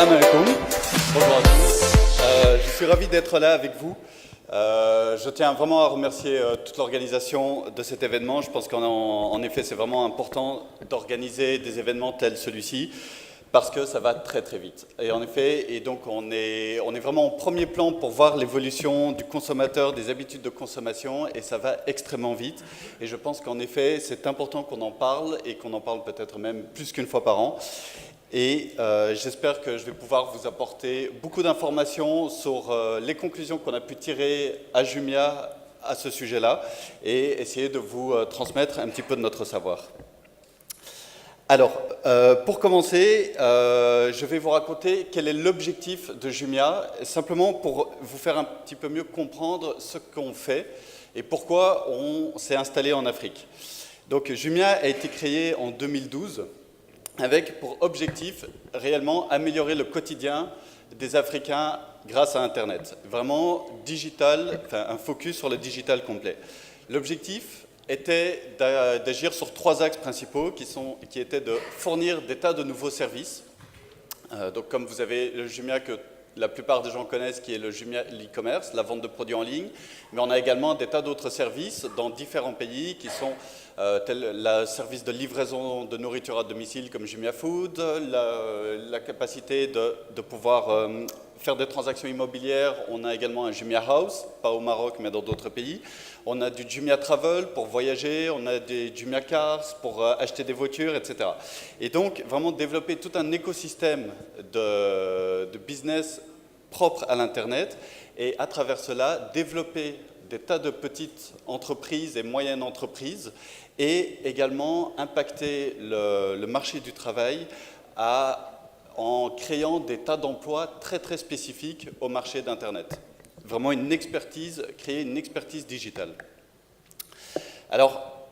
Salam alaikum. Bonjour à tous. Je suis ravi d'être là avec vous. Je tiens vraiment à remercier toute l'organisation de cet événement. Je pense qu'en effet, c'est vraiment important d'organiser des événements tels celui-ci parce que ça va très très vite. Et en effet, donc on est vraiment en premier plan pour voir l'évolution du consommateur, des habitudes de consommation, et ça va extrêmement vite. Et je pense qu'en effet, c'est important qu'on en parle, et qu'on en parle peut-être même plus qu'une fois par an. Et j'espère que je vais pouvoir vous apporter beaucoup d'informations sur les conclusions qu'on a pu tirer à Jumia à ce sujet-là, et essayer de vous transmettre un petit peu de notre savoir. Alors, pour commencer, je vais vous raconter quel est l'objectif de Jumia, simplement pour vous faire un petit peu mieux comprendre ce qu'on fait et pourquoi on s'est installé en Afrique. Donc, Jumia a été créé en 2012 avec pour objectif réellement améliorer le quotidien des Africains grâce à Internet. Vraiment digital, enfin un focus sur le digital complet. L'objectif était d'agir sur 3 axes principaux qui étaient de fournir des tas de nouveaux services. Donc comme vous avez le Jumia que la plupart des gens connaissent, qui est le Jumia e-commerce, la vente de produits en ligne, mais on a également des tas d'autres services dans différents pays qui sont tels le service de livraison de nourriture à domicile comme Jumia Food, la capacité de pouvoir faire des transactions immobilières. On a également un Jumia House, pas au Maroc mais dans d'autres pays. On a du Jumia Travel pour voyager, on a des Jumia Cars pour acheter des voitures, etc. Et donc, vraiment développer tout un écosystème de business propre à l'Internet, et à travers cela, développer des tas de petites entreprises et moyennes entreprises, et également impacter le marché du travail en créant des tas d'emplois très très spécifiques au marché d'Internet. Vraiment créer une expertise digitale. Alors,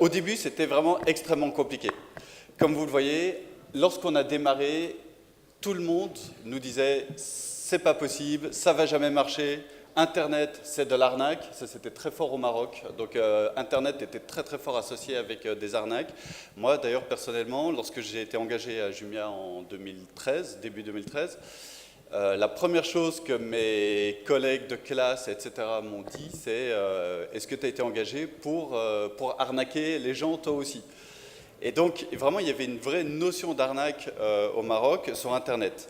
au début, c'était vraiment extrêmement compliqué. Comme vous le voyez, lorsqu'on a démarré, tout le monde nous disait « c'est pas possible, ça va jamais marcher, Internet, c'est de l'arnaque ». Ça, c'était très fort au Maroc. Donc, Internet était très très fort associé avec des arnaques. Moi, d'ailleurs, personnellement, lorsque j'ai été engagé à Jumia en 2013, début 2013, la première chose que mes collègues de classe, etc. m'ont dit, c'est est-ce que tu as été engagé pour arnaquer les gens toi aussi? Et donc, vraiment, il y avait une vraie notion d'arnaque au Maroc sur Internet.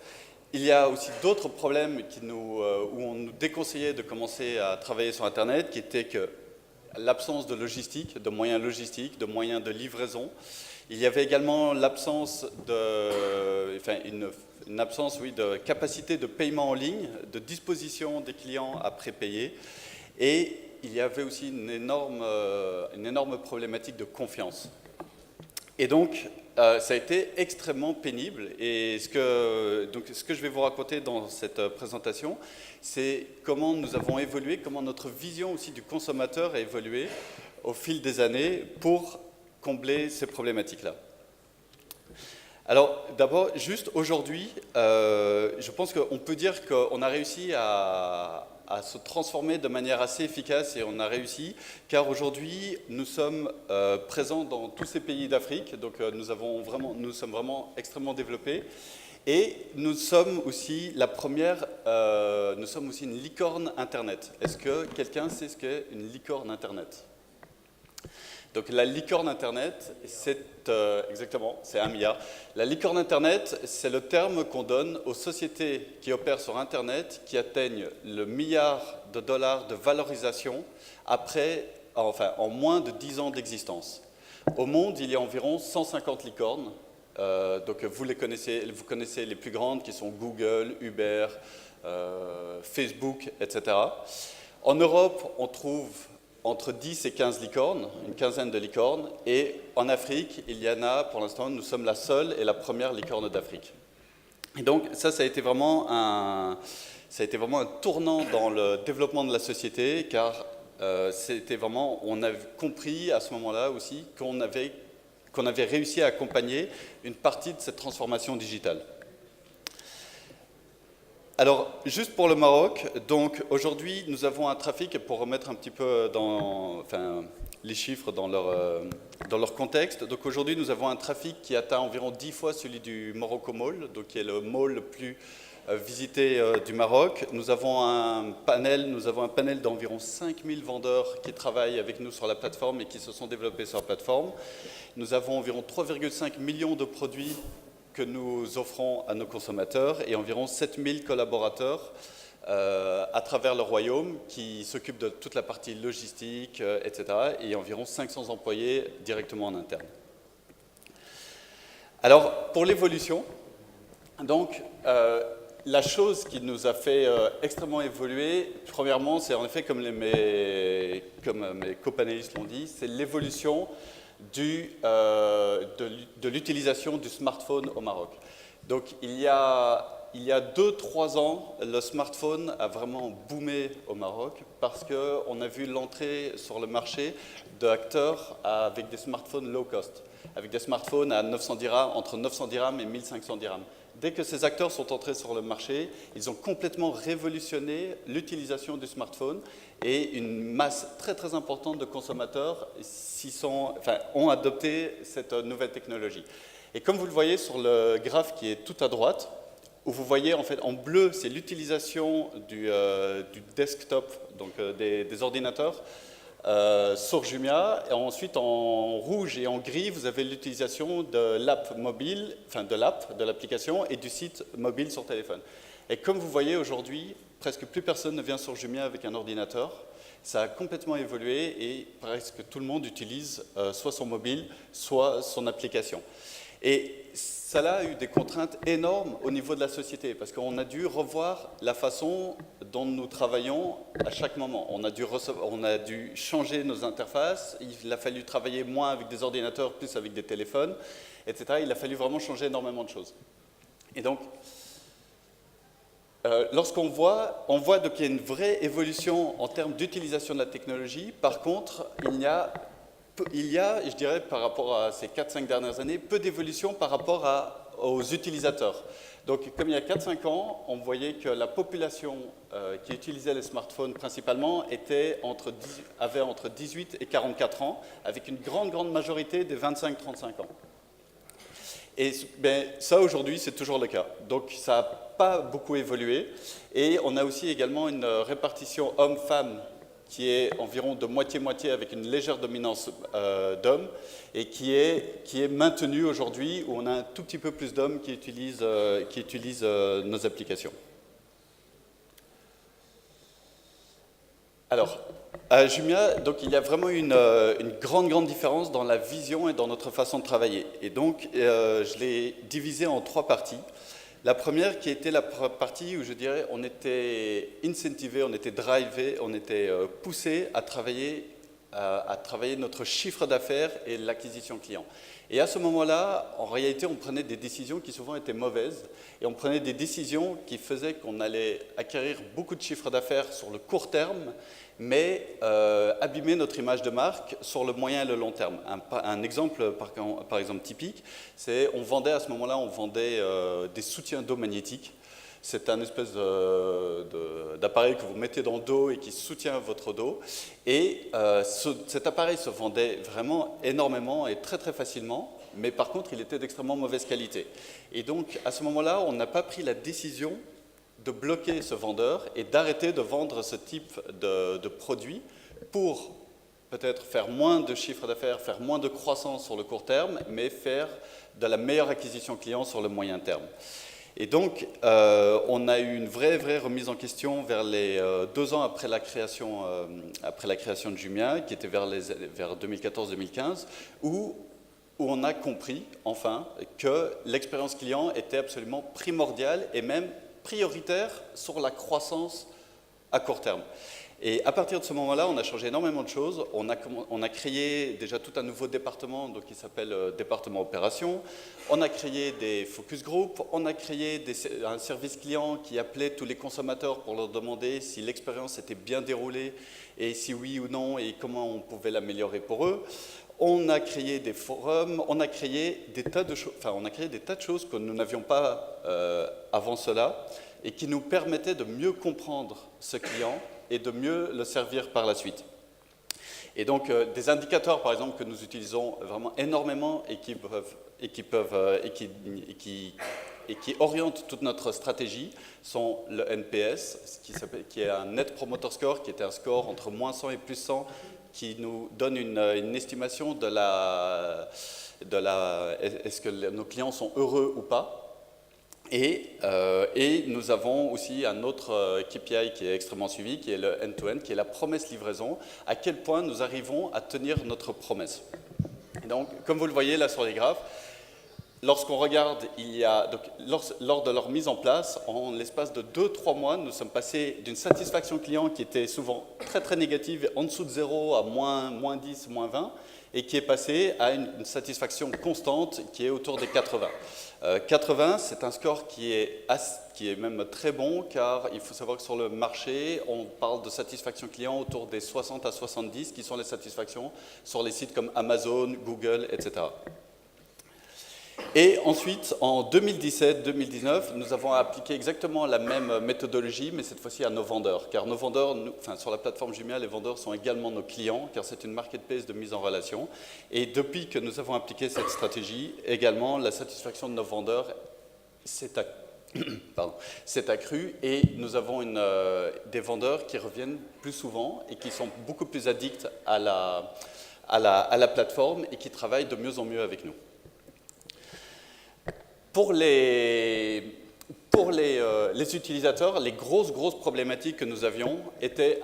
Il y a aussi d'autres problèmes où on nous déconseillait de commencer à travailler sur Internet, qui étaient que l'absence de logistique, de moyens logistiques, de moyens de livraison. Il y avait également l'absence une absence, oui, de capacité de paiement en ligne, de disposition des clients à prépayer, et il y avait aussi une énorme problématique de confiance. Et donc, ça a été extrêmement pénible, et ce que je vais vous raconter dans cette présentation, c'est comment nous avons évolué, comment notre vision aussi du consommateur a évolué au fil des années pour combler ces problématiques-là. Alors, d'abord, juste aujourd'hui, je pense qu'on peut dire qu'on a réussi à se transformer de manière assez efficace, et on a réussi, car aujourd'hui, nous sommes présents dans tous ces pays d'Afrique, donc nous sommes vraiment extrêmement développés, et nous sommes aussi nous sommes aussi une licorne Internet. Est-ce que quelqu'un sait ce qu'est une licorne Internet ? Donc la licorne Internet, exactement, c'est 1 milliard. La licorne Internet, c'est le terme qu'on donne aux sociétés qui opèrent sur Internet, qui atteignent le $1 milliard de valorisation en moins de 10 ans d'existence. Au monde, il y a environ 150 licornes. Donc vous connaissez les plus grandes, qui sont Google, Uber, Facebook, etc. En Europe, on trouve entre 10 et 15 licornes, une quinzaine de licornes, et en Afrique, il y en a, pour l'instant, nous sommes la seule et la première licorne d'Afrique. Et donc, ça a été vraiment un tournant dans le développement de la société, car on a compris à ce moment-là aussi qu'on avait réussi à accompagner une partie de cette transformation digitale. Alors, juste pour le Maroc, donc aujourd'hui, nous avons un trafic, pour remettre un petit peu les chiffres dans leur contexte. Donc aujourd'hui, nous avons un trafic qui atteint environ 10 fois celui du Morocco Mall, donc qui est le mall le plus visité du Maroc. Nous avons un panel d'environ 5000 vendeurs qui travaillent avec nous sur la plateforme et qui se sont développés sur la plateforme. Nous avons environ 3,5 millions de produits que nous offrons à nos consommateurs et environ 7000 collaborateurs à travers le royaume qui s'occupent de toute la partie logistique, etc. et environ 500 employés directement en interne. Alors, pour l'évolution, donc, la chose qui nous a fait extrêmement évoluer, premièrement, c'est en effet, comme mes copanélistes l'ont dit, c'est l'évolution de l'utilisation du smartphone au Maroc. Donc il y a 2-3 ans, le smartphone a vraiment boomé au Maroc parce qu'on a vu l'entrée sur le marché d'acteurs avec des smartphones low cost, avec des smartphones à 900 dirhams, entre 900 dirhams et 1500 dirhams. Dès que ces acteurs sont entrés sur le marché, ils ont complètement révolutionné l'utilisation du smartphone et une masse très très importante de consommateurs ont adopté cette nouvelle technologie. Et comme vous le voyez sur le graphe qui est tout à droite, où vous voyez en fait en bleu, c'est l'utilisation du desktop, donc des ordinateurs, sur Jumia, et ensuite en rouge et en gris, vous avez l'utilisation de l'app mobile, enfin de l'application et du site mobile sur téléphone. Et comme vous voyez aujourd'hui, presque plus personne ne vient sur Jumia avec un ordinateur. Ça a complètement évolué et presque tout le monde utilise soit son mobile, soit son application. Et ça a eu des contraintes énormes au niveau de la société parce qu'on a dû revoir la façon dont nous travaillons à chaque moment. On a dû changer nos interfaces, il a fallu travailler moins avec des ordinateurs, plus avec des téléphones, etc. Il a fallu vraiment changer énormément de choses. Et donc, lorsqu'on voit qu'il y a une vraie évolution en termes d'utilisation de la technologie. Par contre, il y a, je dirais, par rapport à ces 4-5 dernières années, peu d'évolution par rapport aux utilisateurs. Donc, comme il y a 4-5 ans, on voyait que la population qui utilisait les smartphones principalement avait entre 18 et 44 ans, avec une grande majorité des 25-35 ans. Et ça, aujourd'hui, c'est toujours le cas. Donc, ça n'a pas beaucoup évolué. Et on a aussi également une répartition homme-femme qui est environ de moitié-moitié avec une légère dominance d'hommes et qui est maintenue aujourd'hui où on a un tout petit peu plus d'hommes qui utilisent nos applications. Alors, à Jumia, donc, il y a vraiment une grande différence dans la vision et dans notre façon de travailler. Et donc, je l'ai divisé en 3 parties. La première qui était la partie où je dirais on était incentivé, on était drivé, on était poussé à travailler notre chiffre d'affaires et l'acquisition client. Et à ce moment-là, en réalité, on prenait des décisions qui souvent étaient mauvaises et on prenait des décisions qui faisaient qu'on allait acquérir beaucoup de chiffre d'affaires sur le court terme, mais abîmer notre image de marque sur le moyen et le long terme. Un exemple, par exemple, typique, c'est à ce moment-là, on vendait des soutiens d'eau magnétiques. C'est un espèce d'appareil que vous mettez dans le dos et qui soutient votre dos. Et cet appareil se vendait vraiment énormément et très très facilement, mais par contre, il était d'extrêmement mauvaise qualité. Et donc, à ce moment-là, on n'a pas pris la décision de bloquer ce vendeur et d'arrêter de vendre ce type de produit pour peut-être faire moins de chiffre d'affaires, faire moins de croissance sur le court terme, mais faire de la meilleure acquisition client sur le moyen terme. Et donc, on a eu une vraie remise en question vers les 2 ans après la création de Jumia, qui était vers 2014-2015, où on a compris, enfin, que l'expérience client était absolument primordiale et même prioritaire sur la croissance à court terme. Et à partir de ce moment-là, on a changé énormément de choses. On a créé déjà tout un nouveau département donc, qui s'appelle département opération. On a créé des focus group. On a créé un service client qui appelait tous les consommateurs pour leur demander si l'expérience était bien déroulée et si oui ou non et comment on pouvait l'améliorer pour eux. On a créé des forums, on a créé des tas de choses que nous n'avions pas avant cela. et qui nous permettait de mieux comprendre ce client et de mieux le servir par la suite. Et donc, des indicateurs, par exemple, que nous utilisons vraiment énormément et qui orientent toute notre stratégie sont le NPS, qui est un Net Promoter Score, qui est un score entre moins 100 et plus 100, qui nous donne une estimation de est-ce que nos clients sont heureux ou pas. Et nous avons aussi un autre KPI qui est extrêmement suivi, qui est le end-to-end, qui est la promesse livraison, à quel point nous arrivons à tenir notre promesse. Et donc, comme vous le voyez là sur les graphes, lorsqu'on regarde, lors de leur mise en place, en l'espace de 2-3 mois, nous sommes passés d'une satisfaction client qui était souvent très très négative, en dessous de 0 à moins 10, moins 20, et qui est passée à une satisfaction constante qui est autour des 80. 80, c'est un score qui est même très bon, car il faut savoir que sur le marché, on parle de satisfaction client autour des 60 à 70, qui sont les satisfactions sur les sites comme Amazon, Google, etc. Et ensuite, en 2017-2019, nous avons appliqué exactement la même méthodologie, mais cette fois-ci à nos vendeurs. Car nos vendeurs, sur la plateforme Jumia, les vendeurs sont également nos clients, car c'est une marketplace de mise en relation. Et depuis que nous avons appliqué cette stratégie, également, la satisfaction de nos vendeurs s'est accrue et nous avons des vendeurs qui reviennent plus souvent et qui sont beaucoup plus addicts à la plateforme et qui travaillent de mieux en mieux avec nous. Pour les utilisateurs, les grosses problématiques que nous avions étaient,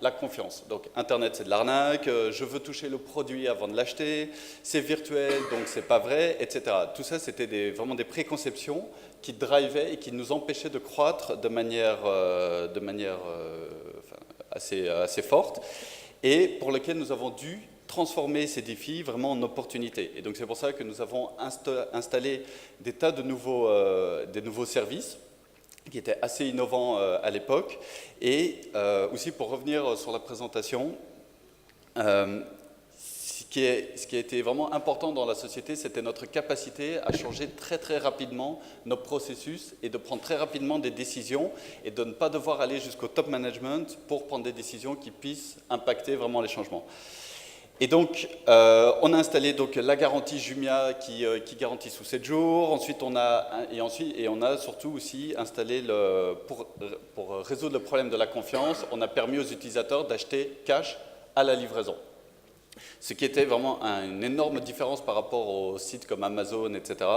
la confiance. Donc, Internet, c'est de l'arnaque, je veux toucher le produit avant de l'acheter, c'est virtuel, donc c'est pas vrai, etc. Tout ça, c'était vraiment des préconceptions qui drivaient et qui nous empêchaient de croître de manière assez forte, et pour lesquelles nous avons dû transformer ces défis vraiment en opportunités. Et donc c'est pour ça que nous avons installé des tas de nouveaux services qui étaient assez innovants à l'époque. Et aussi pour revenir sur la présentation, ce qui a été vraiment important dans la société, c'était notre capacité à changer très rapidement nos processus et de prendre très rapidement des décisions et de ne pas devoir aller jusqu'au top management pour prendre des décisions qui puissent impacter vraiment les changements. Et donc, on a installé donc la garantie Jumia qui garantit sous 7 jours. Ensuite, on a surtout aussi installé, pour résoudre le problème de la confiance, on a permis aux utilisateurs d'acheter cash à la livraison. Ce qui était vraiment une énorme différence par rapport aux sites comme Amazon, etc.,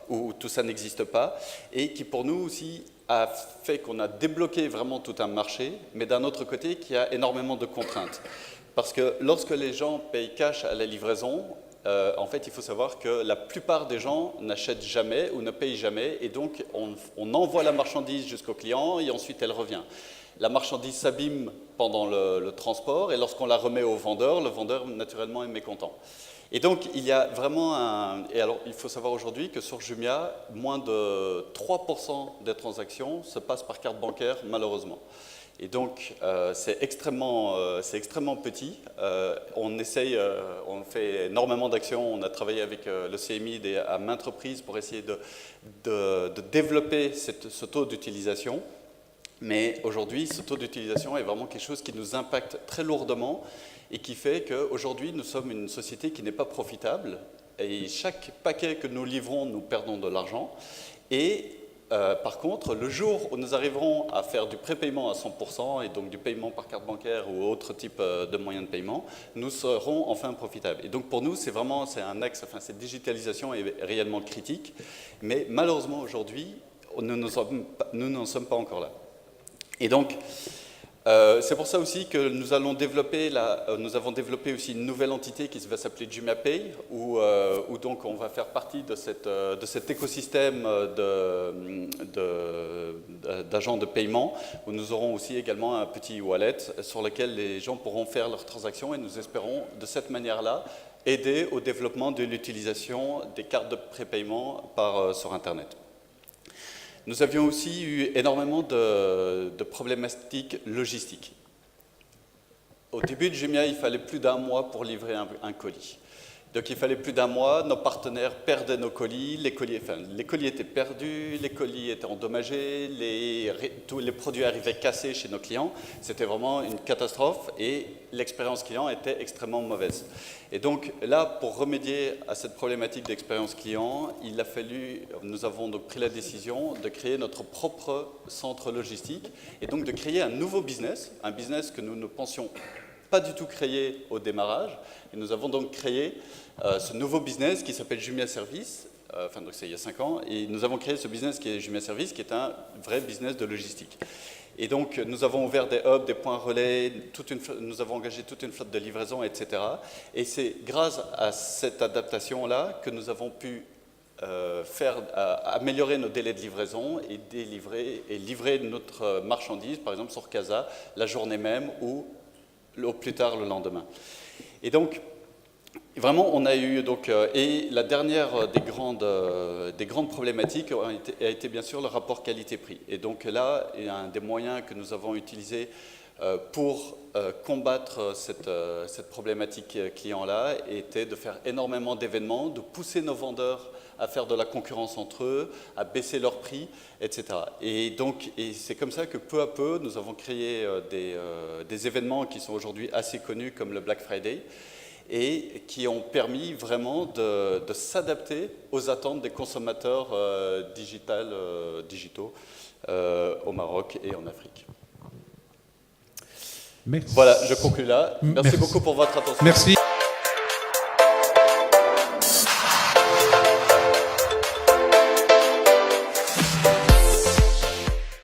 où tout ça n'existe pas, et qui pour nous aussi a fait qu'on a débloqué vraiment tout un marché, mais d'un autre côté, qui a énormément de contraintes. Parce que lorsque les gens payent cash à la livraison, en fait, il faut savoir que la plupart des gens n'achètent jamais ou ne payent jamais, et donc on envoie la marchandise jusqu'au client et ensuite elle revient. La marchandise s'abîme pendant le transport, et lorsqu'on la remet au vendeur, le vendeur naturellement est mécontent. Et donc il y a vraiment et alors il faut savoir aujourd'hui que sur Jumia, moins de 3% des transactions se passent par carte bancaire, malheureusement. Et donc, c'est extrêmement petit. On fait énormément d'actions. On a travaillé avec le CMI à maintes reprises pour essayer de développer ce taux d'utilisation. Mais aujourd'hui, ce taux d'utilisation est vraiment quelque chose qui nous impacte très lourdement et qui fait qu'aujourd'hui, nous sommes une société qui n'est pas profitable. Et chaque paquet que nous livrons, nous perdons de l'argent. Et par contre, le jour où nous arriverons à faire du prépaiement à 100% et donc du paiement par carte bancaire ou autre type de moyen de paiement, nous serons enfin profitables. Et donc pour nous, c'est un axe, cette digitalisation est réellement critique, mais malheureusement aujourd'hui, nous n'en sommes pas encore là. Et donc, c'est pour ça aussi que nous avons développé aussi une nouvelle entité qui va s'appeler JumiaPay, où donc on va faire partie de cet écosystème d'agents de paiement, où nous aurons aussi également un petit wallet sur lequel les gens pourront faire leurs transactions, et nous espérons de cette manière-là aider au développement de l'utilisation des cartes de prépaiement sur Internet. Nous avions aussi eu énormément de problématiques logistiques. Au début de Jumia, il fallait plus d'1 mois pour livrer un colis. Donc il fallait plus d'un mois, nos partenaires perdaient nos colis, les colis étaient perdus, les colis étaient endommagés, tous les produits arrivaient cassés chez nos clients. C'était vraiment une catastrophe et l'expérience client était extrêmement mauvaise. Et donc là, pour remédier à cette problématique d'expérience client, nous avons donc pris la décision de créer notre propre centre logistique et donc de créer un nouveau business, un business que nous ne pensions pas du tout créé au démarrage. Et nous avons donc créé ce nouveau business qui s'appelle Jumia Service, donc c'est il y a 5 ans, et nous avons créé ce business qui est Jumia Service, qui est un vrai business de logistique. Et donc nous avons ouvert des hubs, des points relais, nous avons engagé toute une flotte de livraison, etc. Et c'est grâce à cette adaptation-là que nous avons pu améliorer nos délais de livraison et livrer notre marchandise, par exemple sur Casa, la journée même ou au plus tard le lendemain. Et donc, vraiment, on a eu et la dernière des grandes problématiques a été bien sûr le rapport qualité-prix. Et donc là, un des moyens que nous avons utilisés pour combattre cette problématique client-là était de faire énormément d'événements, de pousser nos vendeurs à faire de la concurrence entre eux, à baisser leurs prix, etc. Et c'est comme ça que peu à peu, nous avons créé des événements qui sont aujourd'hui assez connus comme le Black Friday et qui ont permis vraiment de s'adapter aux attentes des consommateurs digitaux au Maroc et en Afrique. Merci. Voilà, je conclus là. Merci beaucoup pour votre attention. Merci.